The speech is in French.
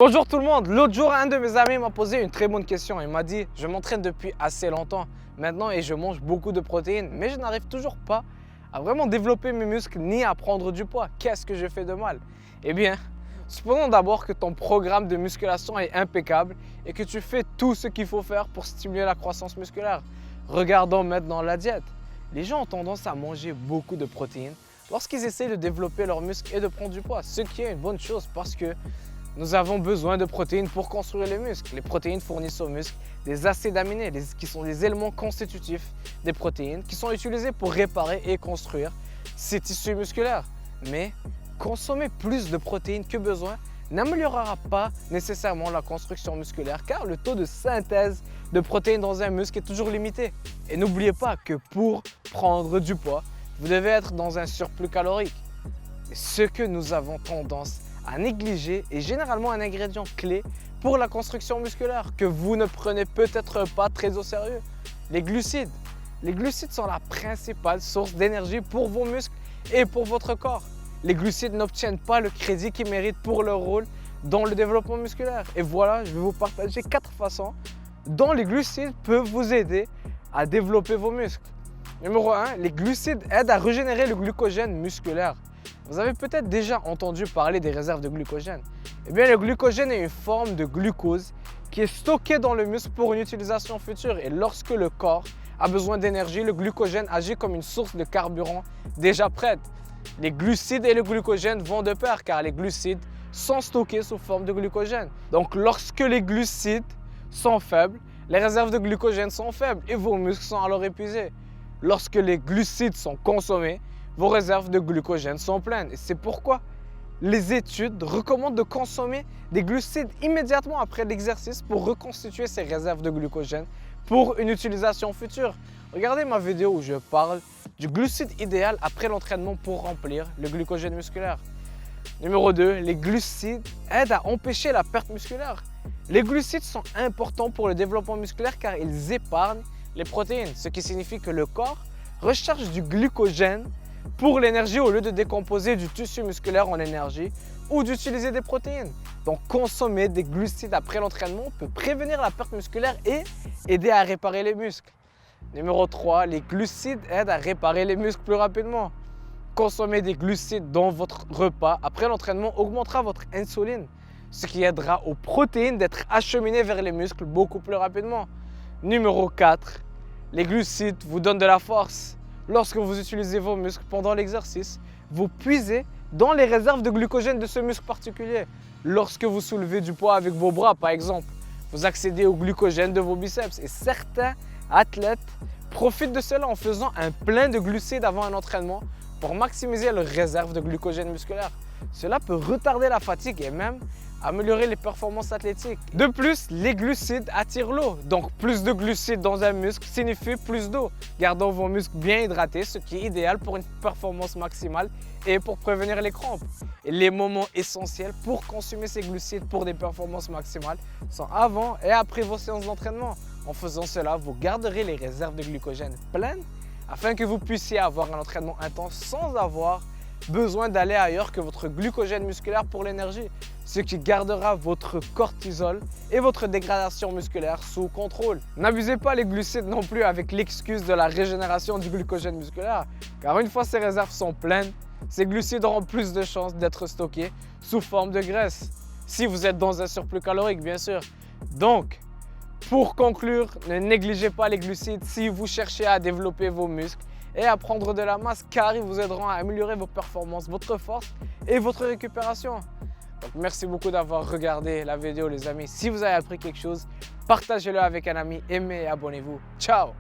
Bonjour tout le monde. L'autre jour, un de mes amis m'a posé une très bonne question. Il m'a dit, je m'entraîne depuis assez longtemps maintenant et je mange beaucoup de protéines, mais je n'arrive toujours pas à vraiment développer mes muscles ni à prendre du poids. Qu'est-ce que je fais de mal? Eh bien, supposons d'abord que ton programme de musculation est impeccable et que tu fais tout ce qu'il faut faire pour stimuler la croissance musculaire. Regardons maintenant la diète. Les gens ont tendance à manger beaucoup de protéines lorsqu'ils essaient de développer leurs muscles et de prendre du poids, ce qui est une bonne chose parce que nous avons besoin de protéines pour construire les muscles. Les protéines fournissent aux muscles des acides aminés, qui sont les éléments constitutifs des protéines, qui sont utilisés pour réparer et construire ces tissus musculaires. Mais consommer plus de protéines que besoin n'améliorera pas nécessairement la construction musculaire, car le taux de synthèse de protéines dans un muscle est toujours limité. Et n'oubliez pas que pour prendre du poids, vous devez être dans un surplus calorique. Et ce que nous avons tendance à négliger est généralement un ingrédient clé pour la construction musculaire que vous ne prenez peut-être pas très au sérieux. Les glucides. Les glucides sont la principale source d'énergie pour vos muscles et pour votre corps. Les glucides n'obtiennent pas le crédit qu'ils méritent pour leur rôle dans le développement musculaire. Et voilà, je vais vous partager 4 façons dont les glucides peuvent vous aider à développer vos muscles. Numéro 1, les glucides aident à régénérer le glucogène musculaire. Vous avez peut-être déjà entendu parler des réserves de glucogène. Eh bien, le glucogène est une forme de glucose qui est stockée dans le muscle pour une utilisation future. Et lorsque le corps a besoin d'énergie, le glucogène agit comme une source de carburant déjà prête. Les glucides et le glucogène vont de pair car les glucides sont stockés sous forme de glucogène. Donc, lorsque les glucides sont faibles, les réserves de glucogène sont faibles et vos muscles sont alors épuisés. Lorsque les glucides sont consommés, vos réserves de glucogène sont pleines. Et c'est pourquoi les études recommandent de consommer des glucides immédiatement après l'exercice pour reconstituer ces réserves de glucogène pour une utilisation future. Regardez ma vidéo où je parle du glucide idéal après l'entraînement pour remplir le glucogène musculaire. Numéro 2, les glucides aident à empêcher la perte musculaire. Les glucides sont importants pour le développement musculaire car ils épargnent les protéines, ce qui signifie que le corps recharge du glucogène pour l'énergie au lieu de décomposer du tissu musculaire en énergie ou d'utiliser des protéines. Donc consommer des glucides après l'entraînement peut prévenir la perte musculaire et aider à réparer les muscles. Numéro 3, les glucides aident à réparer les muscles plus rapidement. Consommer des glucides dans votre repas après l'entraînement augmentera votre insuline, ce qui aidera aux protéines d'être acheminées vers les muscles beaucoup plus rapidement. Numéro 4, les glucides vous donnent de la force. Lorsque vous utilisez vos muscles pendant l'exercice, vous puisez dans les réserves de glucogène de ce muscle particulier. Lorsque vous soulevez du poids avec vos bras, par exemple, vous accédez au glucogène de vos biceps. Et certains athlètes profitent de cela en faisant un plein de glucides avant un entraînement pour maximiser leurs réserves de glucogène musculaire. Cela peut retarder la fatigue et même améliorer les performances athlétiques. De plus, les glucides attirent l'eau. Donc plus de glucides dans un muscle signifie plus d'eau, gardant vos muscles bien hydratés, ce qui est idéal pour une performance maximale et pour prévenir les crampes. Et les moments essentiels pour consommer ces glucides pour des performances maximales sont avant et après vos séances d'entraînement. En faisant cela, vous garderez les réserves de glucogène pleines afin que vous puissiez avoir un entraînement intense sans avoir besoin d'aller ailleurs que votre glucogène musculaire pour l'énergie, ce qui gardera votre cortisol et votre dégradation musculaire sous contrôle. N'abusez pas les glucides non plus avec l'excuse de la régénération du glucogène musculaire, car une fois ces réserves sont pleines, ces glucides auront plus de chances d'être stockés sous forme de graisse, si vous êtes dans un surplus calorique bien sûr. Donc, pour conclure, ne négligez pas les glucides si vous cherchez à développer vos muscles et à prendre de la masse car ils vous aideront à améliorer vos performances, votre force et votre récupération. Donc merci beaucoup d'avoir regardé la vidéo les amis. Si vous avez appris quelque chose, partagez-le avec un ami, aimez et abonnez-vous. Ciao!